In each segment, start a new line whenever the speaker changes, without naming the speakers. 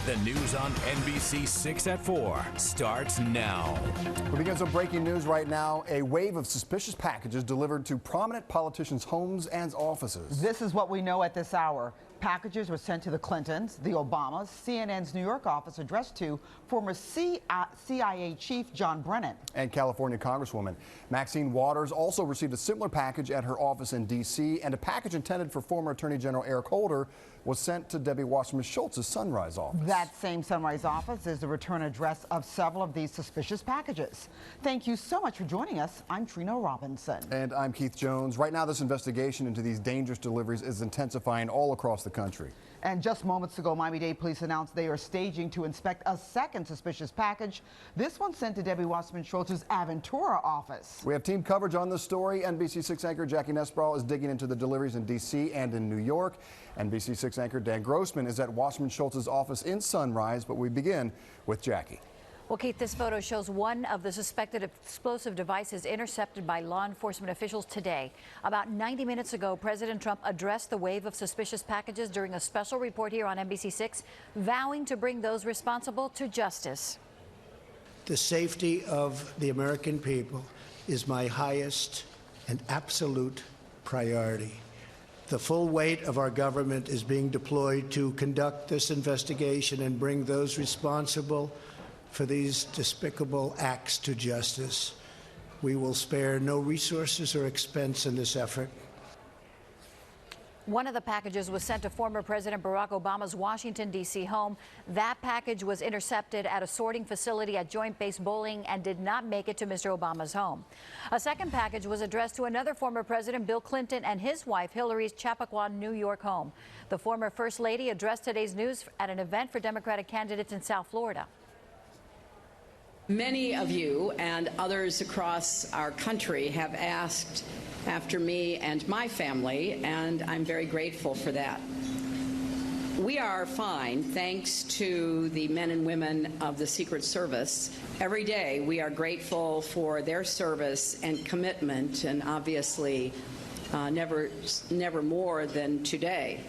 The news on NBC 6 at 4 starts now.
We begin some breaking news right now. A wave of suspicious packages delivered to prominent politicians' homes and offices.
This is what we know at this hour. Packages were sent to the Clintons, the Obamas, CNN's New York office addressed to former CIA Chief John Brennan. And
California Congresswoman Maxine Waters also received a similar package at her office in D.C., and a package intended for former Attorney General Eric Holder was sent to Debbie Wasserman Schultz's Sunrise office.
That same Sunrise office is the return address of several of these suspicious packages. Thank you so much for joining us. I'm Trina Robinson.
And I'm Keith Jones. Right now, this investigation into these dangerous deliveries is intensifying all across the country.
And just moments ago, Miami-Dade police announced they are staging to inspect a second suspicious package. This one sent to Debbie Wasserman Schultz's Aventura office.
We have team coverage on this story. NBC 6 anchor Jackie Nesbral is digging into the deliveries in D.C. and in New York. NBC 6 anchor Dan Grossman is at Wasserman Schultz's office in Sunrise, but we begin with Jackie.
Well, Keith, this photo shows one of the suspected explosive devices intercepted by law enforcement officials today. About 90 minutes ago, President Trump addressed the wave of suspicious packages during a special report here on NBC 6, vowing to bring those responsible to justice.
The safety of the American people is my highest and absolute priority. The full weight of our government is being deployed to conduct this investigation and bring those responsible for these despicable acts to justice. We will spare no resources or expense in this effort.
One of the packages was sent to former President Barack Obama's Washington, D.C. home. That package was intercepted at a sorting facility at Joint Base Bowling and did not make it to Mr. Obama's home. A second package was addressed to another former President, Bill Clinton, and his wife, Hillary's Chappaqua, New York home. The former First Lady addressed today's news at an event for Democratic candidates in South Florida.
Many of you and others across our country have asked after me and my family, and I'm very grateful for that. We are fine, thanks to the men and women of the Secret Service. Every day we are grateful for their service and commitment, and obviously never more than today.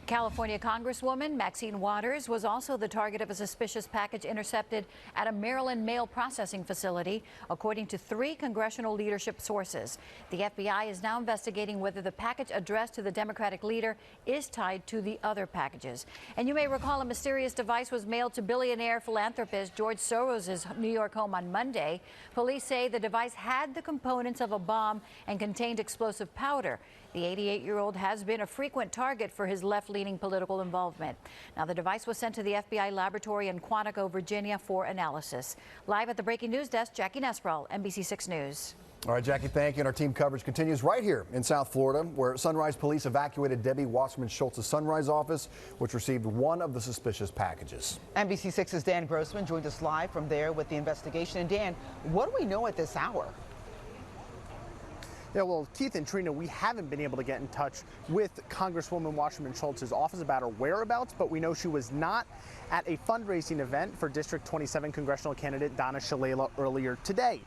California Congresswoman Maxine Waters was also the target of a suspicious package intercepted at a Maryland mail processing facility, according to 3 congressional leadership sources. The FBI is now investigating whether the package addressed to the Democratic leader is tied to the other packages. And you may recall a mysterious device was mailed to billionaire philanthropist George Soros' New York home on Monday. Police say the device had the components of a bomb and contained explosive powder. The 88-year-old has been a frequent target for his left-leaning political involvement. Now, the device was sent to the FBI laboratory in Quantico, Virginia, for analysis. Live at the Breaking News Desk, Jackie Nesbral, NBC 6 News.
All right, Jackie, thank you. And our team coverage continues right here in South Florida, where Sunrise police evacuated Debbie Wasserman Schultz's Sunrise office, which received one of the suspicious packages.
NBC 6's Dan Grossman joined us live from there with the investigation. And Dan, what do we know at this hour?
Yeah, well, Keith and Trina, we haven't been able to get in touch with Congresswoman Wasserman Schultz's office about her whereabouts, but we know she was not at a fundraising event for District 27 congressional candidate Donna Shalala earlier today.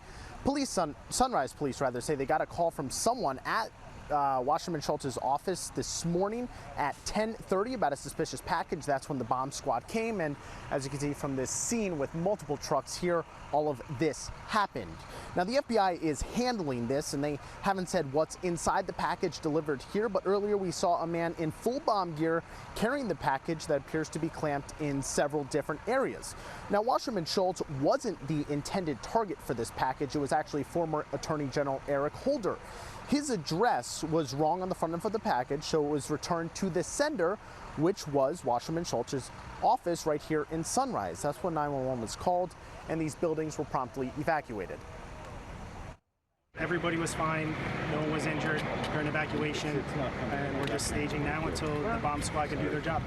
Sunrise Police say they got a call from someone at Wasserman Schultz's office this morning at 10:30 about a suspicious package. That's when the bomb squad came, and as you can see from this scene with multiple trucks here, all of this happened. Now, the FBI is handling this, and they haven't said what's inside the package delivered here, but earlier we saw a man in full bomb gear carrying the package that appears to be clamped in several different areas. Now, Wasserman Schultz wasn't the intended target for this package. It was actually former Attorney General Eric Holder. His address was wrong on the front end of the package, so it was returned to the sender, which was Wasserman Schultz's office right here in Sunrise. That's when 911 was called, and these buildings were promptly evacuated.
Everybody was fine, no one was injured during evacuation, and we're just staging now until the bomb squad can do their job.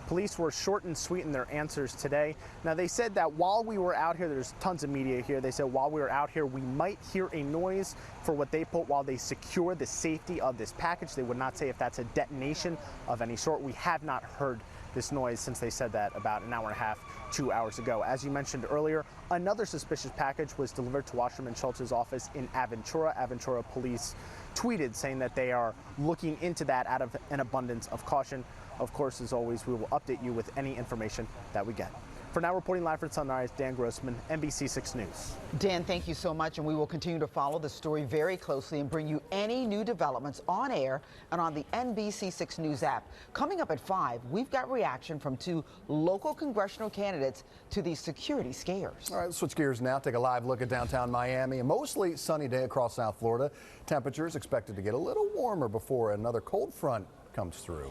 Police were short and sweet in their answers today. Now, they said that while we were out here, there's tons of media here, they said while we were out here, we might hear a noise for what they put while they secure the safety of this package. They would not say if that's a detonation of any sort. We have not heard this noise since they said that about an hour and a half, 2 hours ago. As you mentioned earlier, another suspicious package was delivered to Wasserman Schultz's office in Aventura. Aventura police tweeted saying that they are looking into that out of an abundance of caution. Of course, as always, we will update you with any information that we get. For now, reporting live from Sunrise, Dan Grossman, NBC 6 News.
Dan, thank you so much, and we will continue to follow the story very closely and bring you any new developments on air and on the NBC 6 News app. Coming up at 5, we've got reaction from 2 local congressional candidates to these security scares.
All right, let's switch gears now. Take a live look at downtown Miami. A mostly sunny day across South Florida. Temperatures expected to get a little warmer before another cold front comes through.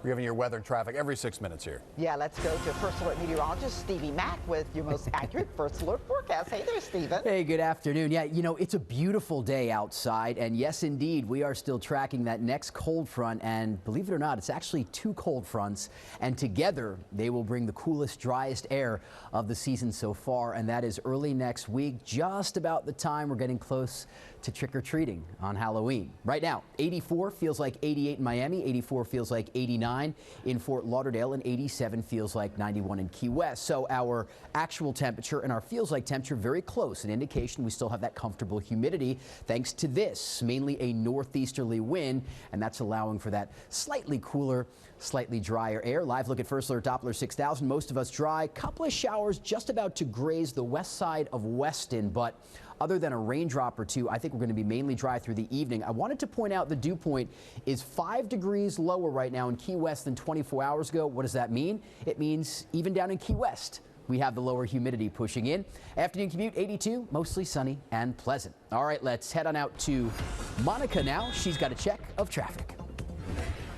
We're giving you your weather and traffic every 6 minutes here.
Yeah, let's go to First Alert meteorologist Stevie Mack with your most accurate First Alert forecast. Hey there, Steven.
Hey, good afternoon. Yeah, you know, it's a beautiful day outside, and yes, indeed, we are still tracking that next cold front, and believe it or not, it's actually 2 cold fronts, and together they will bring the coolest, driest air of the season so far, and that is early next week, just about the time we're getting close to trick-or-treating on Halloween. Right now, 84 feels like 88 in Miami, 84 feels like 89 in Fort Lauderdale, and 87 feels like 91 in Key West. So our actual temperature and our feels like temperature very close, an indication we still have that comfortable humidity thanks to this, mainly a northeasterly wind, and that's allowing for that slightly cooler, slightly drier air. Live look at First Alert Doppler 6000. Most of us dry. Couple of showers just about to graze the west side of Weston, but other than a raindrop or 2, I think we're going to be mainly dry through the evening. I wanted to point out the dew point is 5 degrees lower right now in Key West than 24 hours ago. What does that mean? It means even down in Key West, we have the lower humidity pushing in. Afternoon commute 82, mostly sunny and pleasant. All right, let's head on out to Monica now. She's got a check of traffic.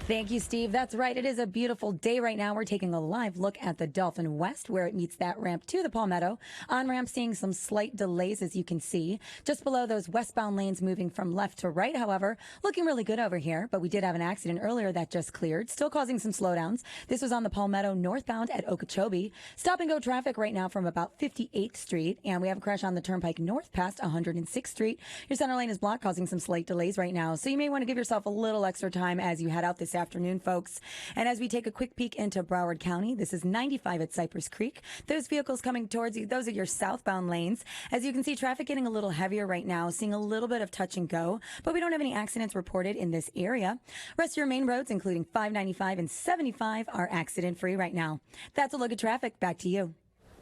Thank you, Steve. That's right. It is a beautiful day right now. We're taking a live look at the Dolphin West, where it meets that ramp to the Palmetto. On ramp, seeing some slight delays, as you can see. Just below those westbound lanes moving from left to right, however, looking really good over here. But we did have an accident earlier that just cleared, still causing some slowdowns. This was on the Palmetto northbound at Okeechobee. Stop and go traffic right now from about 58th Street. And we have a crash on the Turnpike North past 106th Street. Your center lane is blocked, causing some slight delays right now. So you may want to give yourself a little extra time as you head out this afternoon, folks. And as we take a quick peek into Broward County, this is 95 at Cypress Creek. Those vehicles coming towards you, those are your southbound lanes. As you can see, traffic getting a little heavier right now, seeing a little bit of touch and go, but we don't have any accidents reported in this area. Rest of your main roads, including 595 and 75, are accident-free right now. That's a look at traffic. Back to you.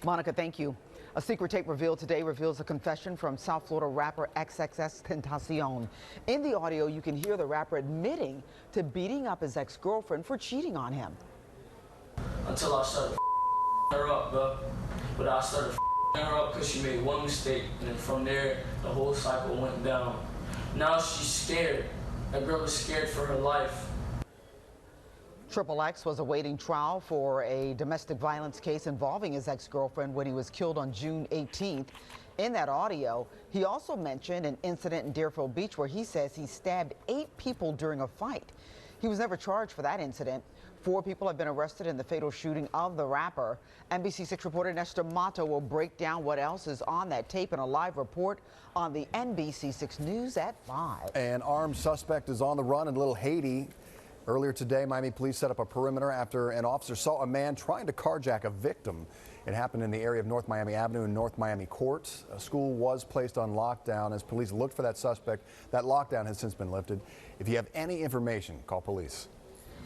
Monica, thank you. A secret tape revealed today reveals a confession from South Florida rapper XXXTentacion. In the audio, you can hear the rapper admitting to beating up his ex-girlfriend for cheating on him.
Until I started her up, bro. But I started her up because she made one mistake, and then from there, the whole cycle went down. Now she's scared. That girl is scared for her life.
Triple X was awaiting trial for a domestic violence case involving his ex-girlfriend when he was killed on June 18th. In that audio, he also mentioned an incident in Deerfield Beach where he says he stabbed 8 people during a fight. He was never charged for that incident. 4 people have been arrested in the fatal shooting of the rapper. NBC6 reporter Nestor Mato will break down what else is on that tape in a live report on the NBC6 News at 5.
An armed suspect is on the run in Little Haiti. Earlier today, Miami police set up a perimeter after an officer saw a man trying to carjack a victim. It happened in the area of North Miami Avenue and North Miami Court. A school was placed on lockdown as police looked for that suspect. That lockdown has since been lifted. If you have any information, call police.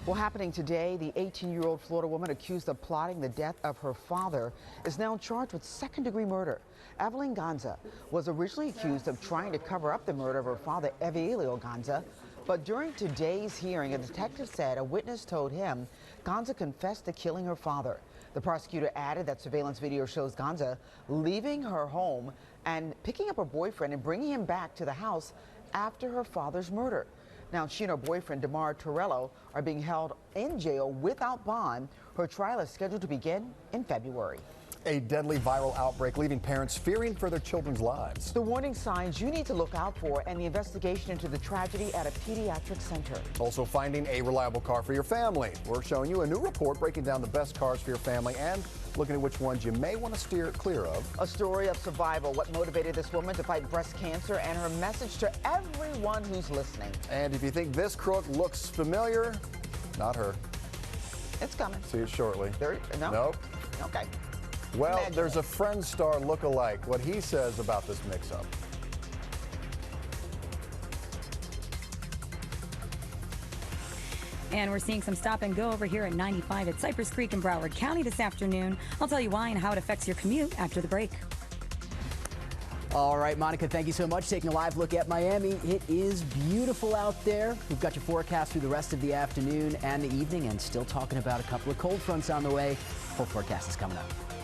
Well, happening today, the 18-year-old Florida woman accused of plotting the death of her father is now charged with second-degree murder. Evelyn Ganza was originally accused of trying to cover up the murder of her father, Evelio Ganza. But during today's hearing, a detective said a witness told him Ganza confessed to killing her father. The prosecutor added that surveillance video shows Ganza leaving her home and picking up her boyfriend and bringing him back to the house after her father's murder. Now, she and her boyfriend, Damar Torello, are being held in jail without bond. Her trial is scheduled to begin in February.
A deadly viral outbreak leaving parents fearing for their children's lives.
The warning signs you need to look out for and the investigation into the tragedy at a pediatric center.
Also finding a reliable car for your family. We're showing you a new report breaking down the best cars for your family and looking at which ones you may want to steer clear of.
A story of survival, what motivated this woman to fight breast cancer, and her message to everyone who's listening.
And if you think this crook looks familiar, not her.
It's coming.
See it shortly.
No?
Nope.
Okay.
Well,
Imagine
there's
it.
a Friends star look-alike. What he says about this mix-up.
And we're seeing some stop and go over here at 95 at Cypress Creek in Broward County this afternoon. I'll tell you why and how it affects your commute after the break.
All right, Monica, thank you so much. Taking a live look at Miami. It is beautiful out there. We've got your forecast through the rest of the afternoon and the evening, and still talking about a couple of cold fronts on the way. Full forecast is coming up.